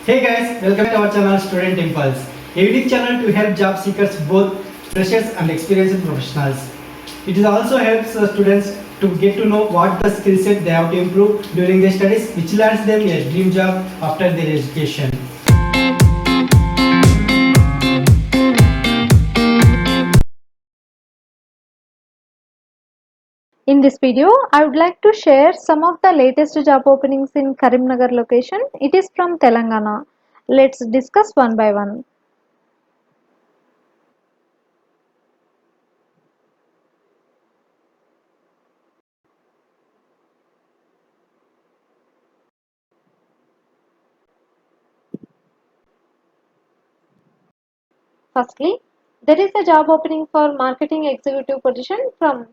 Hey guys, welcome to our channel Student Impulse, a unique channel to help job seekers, both freshers and experienced professionals. It is also helps students to get to know what the skill set they have to improve during their studies, which lands them a dream job after their education. In this video, I would like to share some of the latest job openings in Karimnagar location. It is from Telangana. Let's discuss one by one. Firstly, there is a job opening for marketing executive position from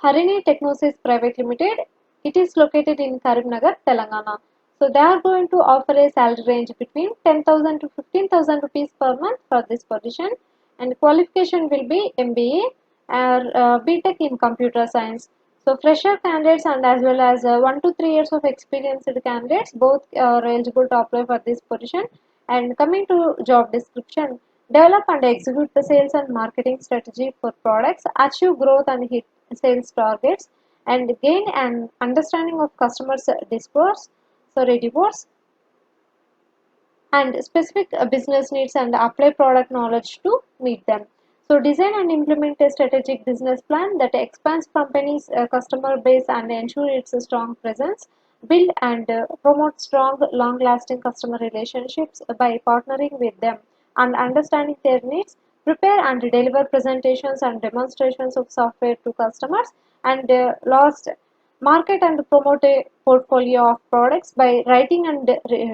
Harini Technosis Private Limited. It is located in Karimnagar, Telangana. So they are going to offer a salary range between 10,000 to 15,000 rupees per month for this position, and qualification will be MBA or BTech in computer science. So fresher candidates and as well as 1 to 3 years of experienced candidates both are eligible to apply for this position. And coming to job description, develop and execute the sales and marketing strategy for products, achieve growth and hit sales targets, and gain an understanding of customers' rewards and specific business needs and apply product knowledge to meet them. So design and implement a strategic business plan that expands company's customer base and ensure its a strong presence. Build and promote strong, long-lasting customer relationships by partnering with them and understanding their needs. Prepare and deliver presentations and demonstrations of software to customers. And last, market and promote a portfolio of products by writing and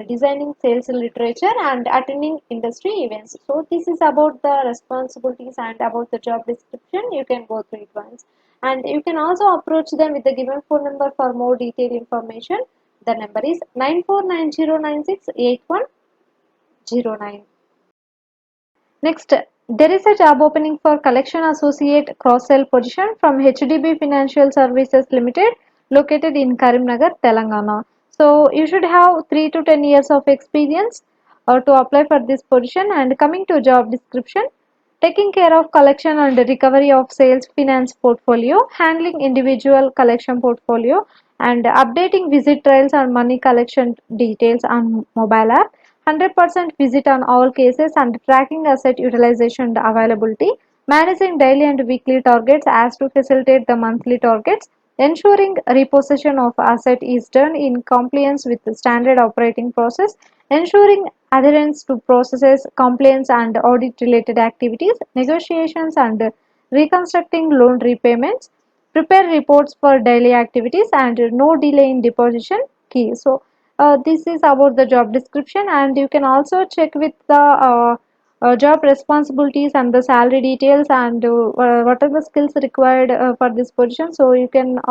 designing sales literature and attending industry events. So this is about the responsibilities and about the job description. You can go through it once. And you can also approach them with the given phone number for more detailed information. The number is 9490968109. Next, there is a job opening for collection associate cross-sell position from HDB Financial Services Limited located in Karimnagar, Telangana. So you should have 3 to 10 years of experience to apply for this position. And coming to job description, taking care of collection and recovery of sales finance portfolio, handling individual collection portfolio, and updating visit trails and money collection details on mobile app, 100% visit on all cases and tracking asset utilization and availability, managing daily and weekly targets as to facilitate the monthly targets, ensuring repossession of asset is done in compliance with the standard operating process, ensuring adherence to processes, compliance and audit related activities, negotiations and reconstructing loan repayments, prepare reports for daily activities and no delay in deposition key. So this is about the job description, and you can also check with the job responsibilities and the salary details and what are the skills required for this position. So you can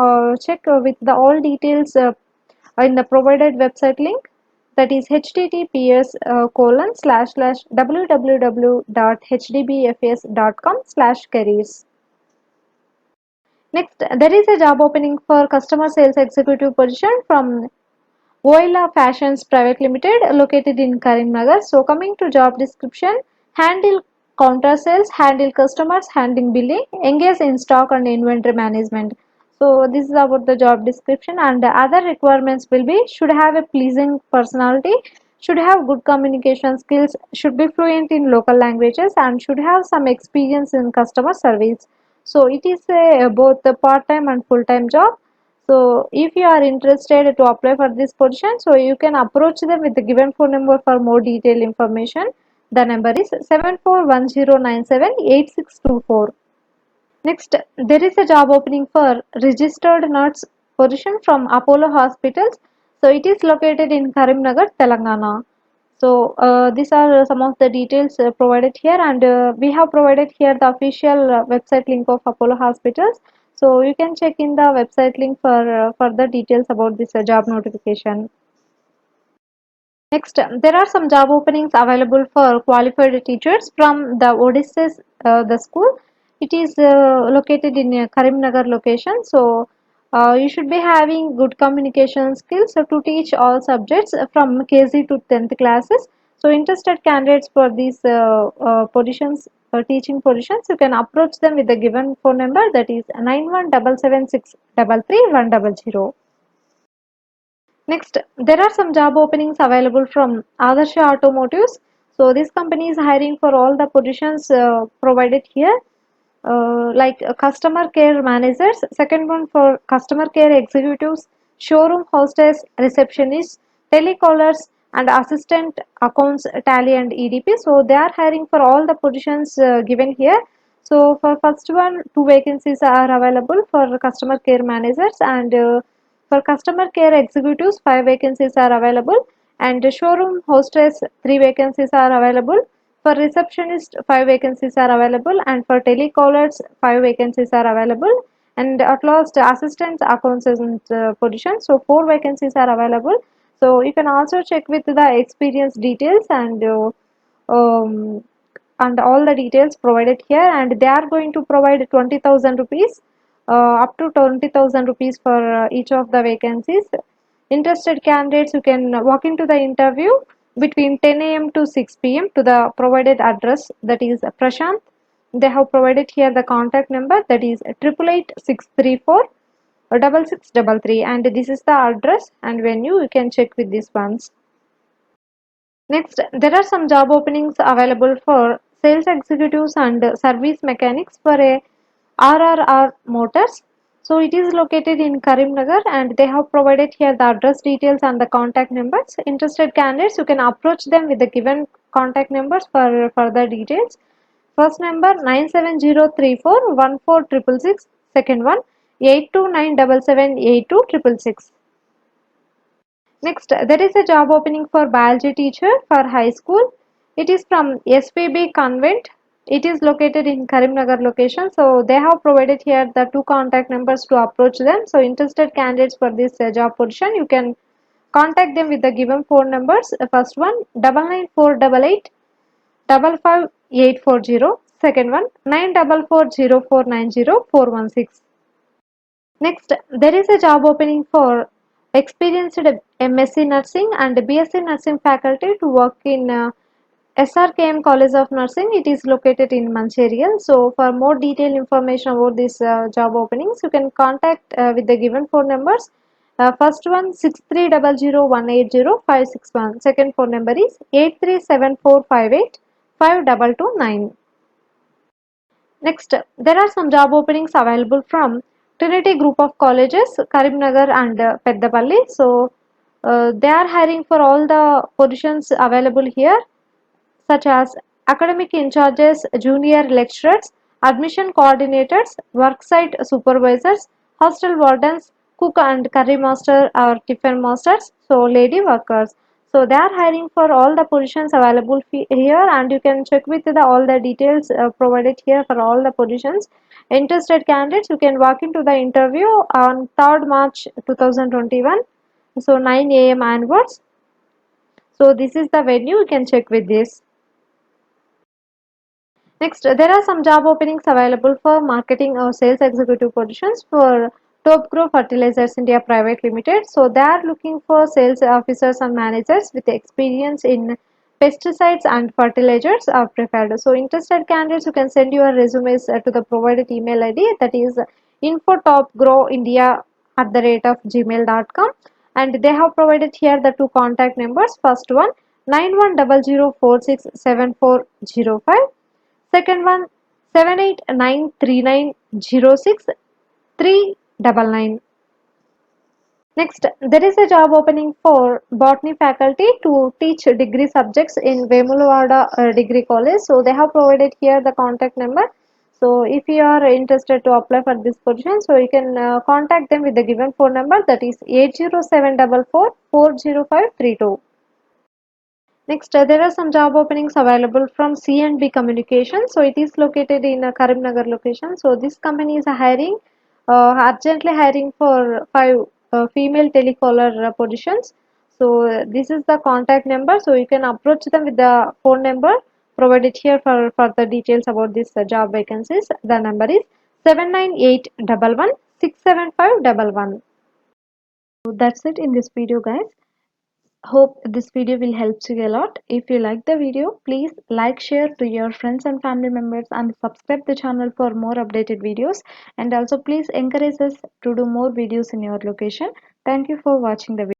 check with the all details in the provided website link, that is https colon slash slash www.hdbfs.com/careers. Next, there is a job opening for customer sales executive position from Voila Fashions Private Limited located in Karimnagar. So coming to job description, handle counter sales, handle customers, handling billing, engage in stock and inventory management. So this is about the job description, and the other requirements will be should have a pleasing personality, should have good communication skills, should be fluent in local languages, and should have some experience in customer service. So it is both the part-time and full-time job. So if you are interested to apply for this position, so you can approach them with the given phone number for more detailed information. The number is 7410978624. Next, there is a job opening for registered nurse position from Apollo Hospitals. So it is located in Karimnagar, Telangana. So these are some of the details provided here, and we have provided here the official website link of Apollo Hospitals. So you can check in the website link for further details about this job notification. Next, there are some job openings available for qualified teachers from the Odysseus, the school. It is located in Karimnagar location. So you should be having good communication skills to teach all subjects from KG to 10th classes. So interested candidates for these positions, teaching positions, you can approach them with the given phone number, that is 9177633100. Next, there are some job openings available from Adarsha Automotives. So this company is hiring for all the positions provided here, like customer care managers, second one for customer care executives, showroom hostess, receptionists, telecallers, and assistant accounts tally and EDP. So they are hiring for all the positions given here. So for first one, two vacancies are available for customer care managers, and for customer care executives, 5 vacancies are available, and showroom hostess, 3 vacancies are available. For receptionist, 5 vacancies are available, and for telecallers, 5 vacancies are available. And at last, assistant accountant position, so 4 vacancies are available. So you can also check with the experience details um, and all the details provided here, and they are going to provide 20,000 rupees, up to 20,000 rupees for each of the vacancies. Interested candidates, you can walk into the interview between 10 a.m. to 6 p.m. to the provided address, that is Prashant. They have provided here the contact number, that is 888-634-6633, and this is the address and venue. You can check with these ones. Next, there are some job openings available for sales executives and service mechanics for a RRR Motors. So it is located in Karimnagar, and they have provided here the address details and the contact numbers. Interested candidates, you can approach them with the given contact numbers for further details. First number 97034146666, second one 8297782666. Next, there is a job opening for biology teacher for high school. It is from SPB Convent. It is located in Karimnagar location. So they have provided here the two contact numbers to approach them. So interested candidates for this job position, you can contact them with the given phone numbers. First one 99488 55840. Second one 9440490416. Next, there is a job opening for experienced MSc Nursing and BSc Nursing faculty to work in SRKM College of Nursing. It is located in Mancherial. So, for more detailed information about these job openings, you can contact with the given phone numbers. First one 6300180561. Second phone number is 8374585229. Next, there are some job openings available from Trinity Group of Colleges, Karimnagar and Peddapalli. So, they are hiring for all the positions available here, such as academic in charges, junior lecturers, admission coordinators, worksite supervisors, hostel wardens, cook and curry master or tiffin masters, so lady workers. So they are hiring for all the positions available here, and you can check with all the details provided here for all the positions. Interested candidates, you can walk into the interview on 3rd March 2021, so 9 a.m. onwards. So this is the venue, you can check with this. Next, there are some job openings available for marketing or sales executive positions for Top Grow Fertilizers India Private Limited. So they are looking for sales officers and managers with experience in pesticides and fertilizers are preferred. So interested candidates, you can send your resumes to the provided email ID, that is info@topgrowindia@gmail.com, and they have provided here the two contact numbers. First one 9100467405. Second one 7893906 399. Next, there is a job opening for botany faculty to teach degree subjects in Vemulwada Degree College. So they have provided here the contact number. So if you are interested to apply for this position, so you can contact them with the given phone number, that is 80744400532. Next, there are some job openings available from C&B Communications. So it is located in Karimnagar location. So this company is hiring, urgently hiring for 5 female telecaller positions. So this is the contact number. So you can approach them with the phone number provided here for further details about this job vacancies. The number is 79811 67511. So that's it in this video, guys. Hope this video will help you a lot. If you like the video, please like, share to your friends and family members, and subscribe the channel for more updated videos. And also please encourage us to do more videos in your location. Thank you for watching the video.